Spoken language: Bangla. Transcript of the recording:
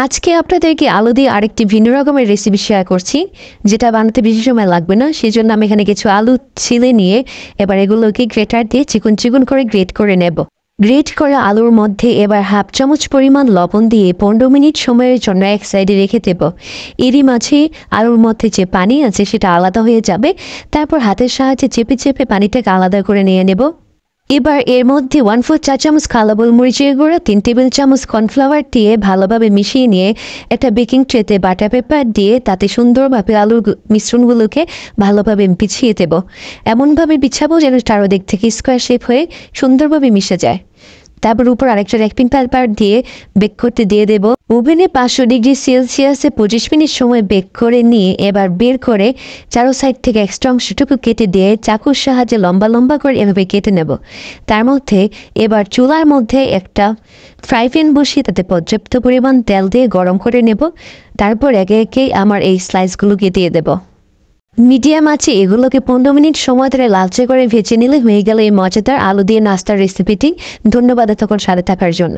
আজকে আপনাদেরকে আলু দিয়ে আরেকটি ভিন্ন রকমের রেসিপি শেয়ার করছি, যেটা বানাতে বেশি সময় লাগবে না। সেজন্য আমি এখানে কিছু আলু ছিলে নিয়ে এবার এগুলোকে গ্রেটার দিয়ে চিকন চিকন করে গ্রেট করে নেব। গ্রেট করা আলুর মধ্যে এবার হাফ চামচ পরিমাণ লবণ দিয়ে 15 মিনিট সময়ের জন্য এক সাইডে রেখে দেব। এরই মাঝে আলুর মধ্যে যে পানি আছে সেটা আলাদা হয়ে যাবে। তারপর হাতের সাহায্যে চেপে চেপে পানিটাকে আলাদা করে নিয়ে নেব। এবার এর মধ্যে 1/4 চা চামচ কালো গোলমরিচের গুঁড়া, 3 টেবিল চামচ কর্নফ্লাওয়ার দিয়ে ভালোভাবে মিশিয়ে নিয়ে একটা বেকিং ট্রেতে বাটার পেপার দিয়ে তাতে সুন্দরভাবে আলুর মিশ্রণগুলোকে ভালোভাবে বিছিয়ে দেব। এমনভাবে বিছাবো যেন চারদিক থেকে স্কোয়ার শেপ হয়ে সুন্দরভাবে মিশে যায়। তারপর উপর আরেকটা র্যাপিং পেপার দিয়ে বেক করতে দিয়ে দেব। ওভেনে 500 ডিগ্রি সেলসিয়াসে 25 মিনিট সময় বেক করে নিয়ে এবার বের করে চারো সাইড থেকে এক্সট্রা অংশটুকু কেটে দিয়ে চাকুর সাহায্যে লম্বা লম্বা করে এভাবে কেটে নেব। তার মধ্যে এবার চুলার মধ্যে একটা ফ্রাই প্যান বসিয়ে তাতে পর্যাপ্ত পরিমাণ তেল দিয়ে গরম করে নেব। তারপর একে একে আমার এই স্লাইসগুলোকে দিয়ে দেব। মিডিয়াম আছে এগুলোকে 15 মিনিট সময় ধরে লালচে করে ভেজে নিলে হয়ে গেল এই মজাদার আলু দিয়ে নাস্তার রেসিপিটি। ধন্যবাদ এতক্ষণ সাথে থাকার জন্য।